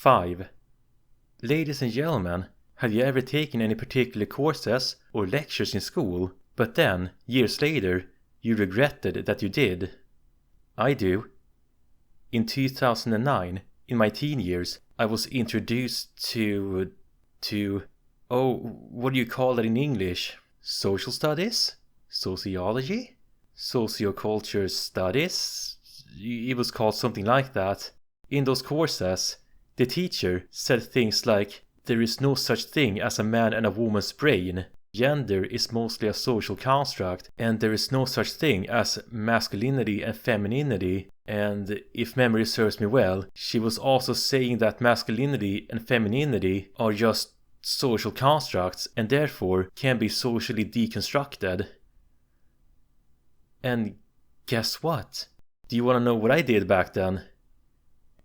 5. Ladies and gentlemen, have you ever taken any particular courses or lectures in school, but then, years later, you regretted that you did? I do. In 2009, in my teen years, I was introduced to what do you call it in English? Social studies? Sociology? Sociocultural studies? It was called something like that. In those courses, the teacher said things like, there is no such thing as a man and a woman's brain. Gender is mostly a social construct, and there is no such thing as masculinity and femininity. And if memory serves me well, she was also saying that masculinity and femininity are just social constructs and therefore can be socially deconstructed. And guess what? Do you want to know what I did back then?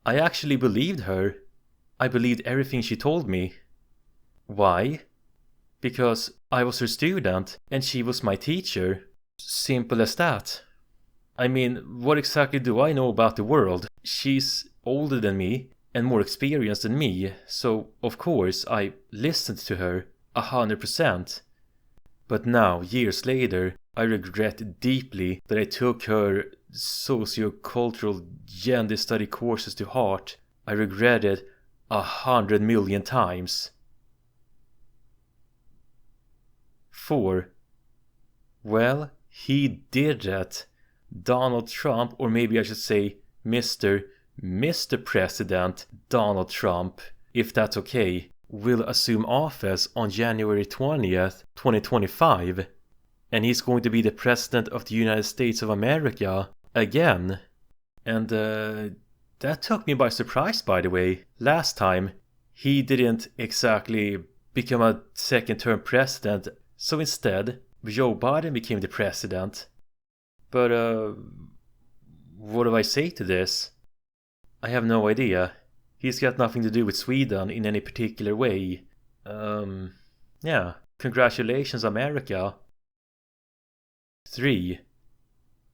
I actually believed her. I believed everything she told me. Why? Because I was her student and she was my teacher. Simple as that. I mean, what exactly do I know about the world? She's older than me and more experienced than me, so of course I listened to her 100%. But now, years later, I regret deeply that I took her sociocultural gender study courses to heart. I regret it 100 million times. 4. Well, he did that. Donald Trump, or maybe I should say Mr. President Donald Trump, if that's okay, will assume office on January 20th, 2025. And he's going to be the President of the United States of America again. And that took me by surprise, by the way. Last time, he didn't exactly become a second-term president, so instead, Joe Biden became the president. But, what do I say to this? I have no idea. He's got nothing to do with Sweden in any particular way. Yeah, congratulations, America. 3.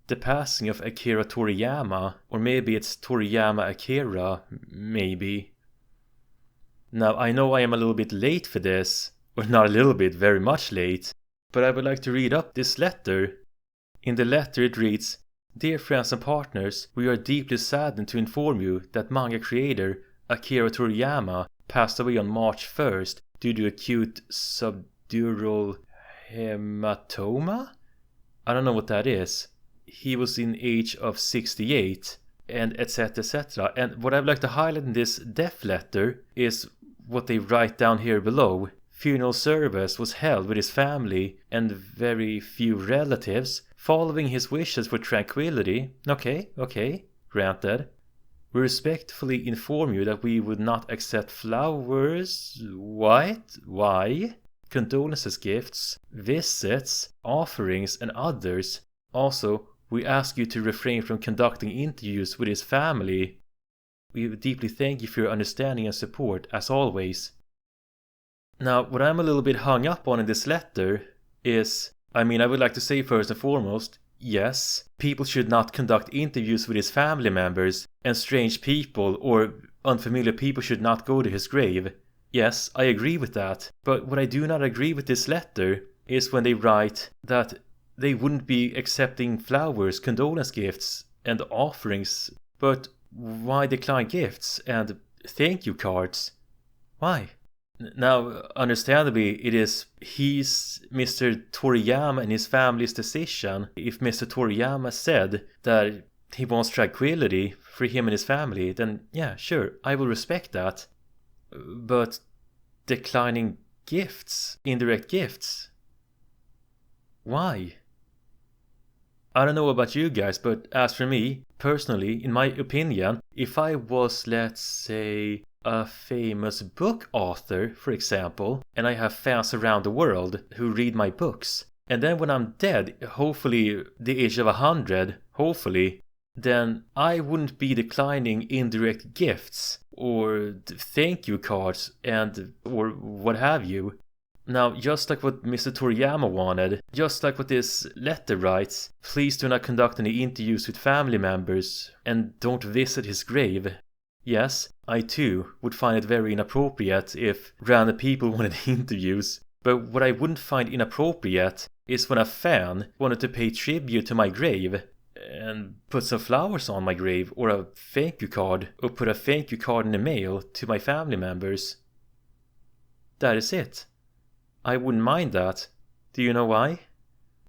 The passing of Akira Toriyama, or maybe it's Toriyama Akira, maybe. Now, I know I am a little bit late for this, or not a little bit, very much late, but I would like to read up this letter. In the letter it reads, Dear friends and partners, we are deeply saddened to inform you that manga creator Akira Toriyama passed away on March 1st due to acute subdural hematoma? I don't know what that is. He was in age of 68, and etc, etc. And what I'd like to highlight in this death letter is what they write down here below. Funeral service was held with his family and very few relatives, following his wishes for tranquility. Okay, granted. We respectfully inform you that we would not accept flowers. What? Why? Condolences gifts, visits, offerings, and others. Also, we ask you to refrain from conducting interviews with his family. We deeply thank you for your understanding and support, as always. Now, what I'm a little bit hung up on in this letter is, I would like to say first and foremost, yes, people should not conduct interviews with his family members, and strange people or unfamiliar people should not go to his grave. Yes, I agree with that. But what I do not agree with this letter is when they write that they wouldn't be accepting flowers, condolence gifts, and offerings. But why decline gifts and thank you cards? Why? Now, understandably, he's Mr. Toriyama and his family's decision. If Mr. Toriyama said that he wants tranquility for him and his family, then yeah, sure, I will respect that. But declining gifts, indirect gifts, why? I don't know about you guys, but as for me, personally, in my opinion, if I was, let's say, a famous book author, for example, and I have fans around the world who read my books, and then when I'm dead, hopefully the age of 100, hopefully, then I wouldn't be declining indirect gifts or thank you cards or what have you. Now, just like what Mr. Toriyama wanted, just like what this letter writes, please do not conduct any interviews with family members and don't visit his grave. Yes, I too would find it very inappropriate if random people wanted interviews, but what I wouldn't find inappropriate is when a fan wanted to pay tribute to my grave and put some flowers on my grave or a thank you card, or put a thank you card in the mail to my family members. That is it. I wouldn't mind that. Do you know why?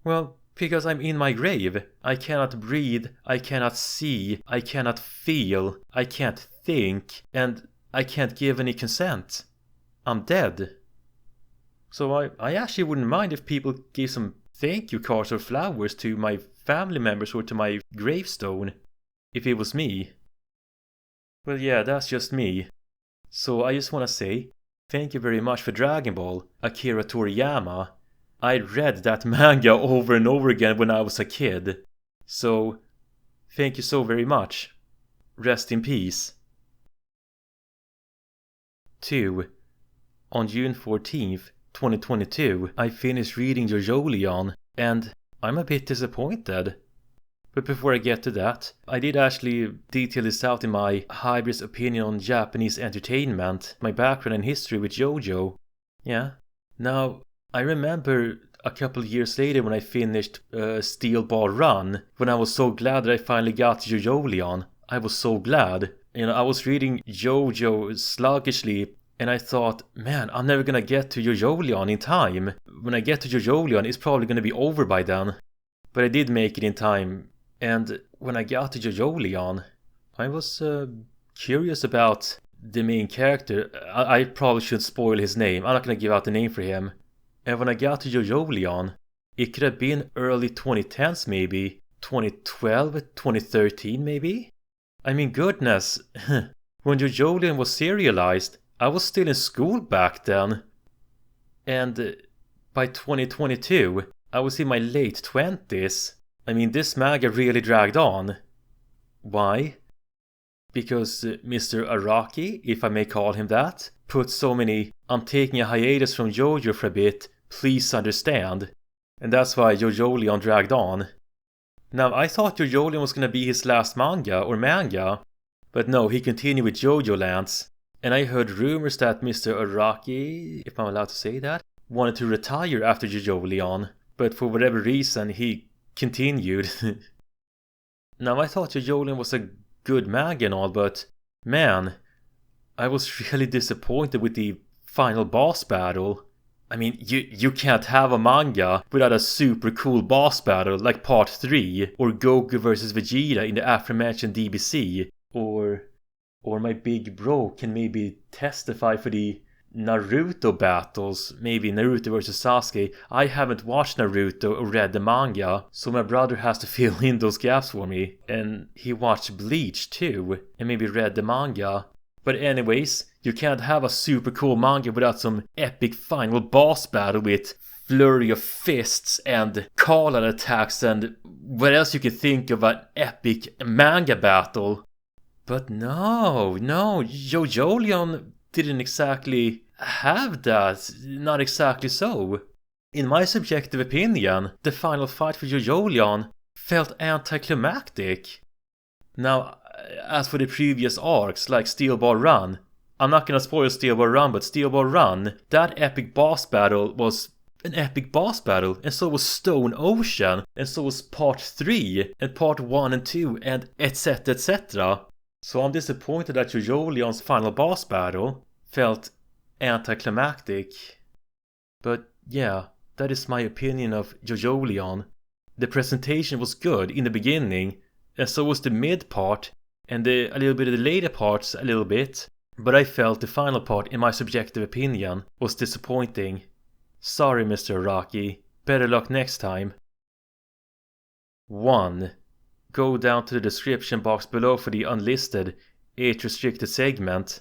Well, because I'm in my grave. I cannot breathe, I cannot see, I cannot feel, I can't think, and I can't give any consent. I'm dead. So I actually wouldn't mind if people gave some thank you cards or flowers to my family members or to my gravestone, if it was me. Well, yeah, that's just me. So I just want to say, thank you very much for Dragon Ball, Akira Toriyama. I read that manga over and over again when I was a kid. So, thank you so very much. Rest in peace. 2. On June 14th, 2022, I finished reading JoJolion, and I'm a bit disappointed. But before I get to that, I did actually detail this out in my hybrid opinion on Japanese entertainment, my background and history with JoJo. Yeah. Now, I remember a couple of years later when I finished Steel Ball Run, when I was so glad that I finally got to JoJolion. I was so glad. You know, I was reading JoJo sluggishly, and I thought, man, I'm never gonna get to JoJolion in time. When I get to JoJolion, it's probably gonna be over by then. But I did make it in time, and when I got to JoJolion, I was curious about the main character. I probably shouldn't spoil his name. I'm not gonna give out the name for him. And when I got to JoJolion, it could have been early 2010s maybe, 2012, 2013 maybe? I mean, goodness, when JoJolion was serialized, I was still in school back then. And by 2022, I was in my late 20s. I mean, this manga really dragged on. Why? Because Mr. Araki, if I may call him that, put so many "I'm taking a hiatus from JoJo for a bit, please understand." And that's why JoJolion dragged on. Now, I thought JoJolion was gonna be his last manga, but no, he continued with JoJo Lands. And I heard rumors that Mr. Araki, if I'm allowed to say that, wanted to retire after JoJolion, but for whatever reason he continued. Now, I thought JoJolion was a good manga and all, but man, I was really disappointed with the final boss battle. I mean, you can't have a manga without a super cool boss battle like Part 3, or Goku vs Vegeta in the aforementioned DBC, or my big bro can maybe testify for the Naruto battles, maybe Naruto vs Sasuke. I haven't watched Naruto or read the manga, so my brother has to fill in those gaps for me. And he watched Bleach too, and maybe read the manga. But anyways, you can't have a super cool manga without some epic final boss battle with flurry of fists and call-out attacks and what else you can think of an epic manga battle. But no, JoJolion didn't exactly have that, not exactly so. In my subjective opinion, the final fight for JoJolion felt anticlimactic. Now, as for the previous arcs, like Steel Ball Run, I'm not gonna spoil Steel Ball Run, but Steel Ball Run, that epic boss battle was an epic boss battle, and so was Stone Ocean, and so was Part 3, and Part 1 and 2, and etc, etc. So I'm disappointed that JoJolion's final boss battle felt anticlimactic. But yeah, that is my opinion of JoJolion. The presentation was good in the beginning, and so was the mid part, and a little bit of the later parts a little bit. But I felt the final part, in my subjective opinion, was disappointing. Sorry, Mr. Araki. Better luck next time. 1. Go down to the description box below for the unlisted, age-restricted segment.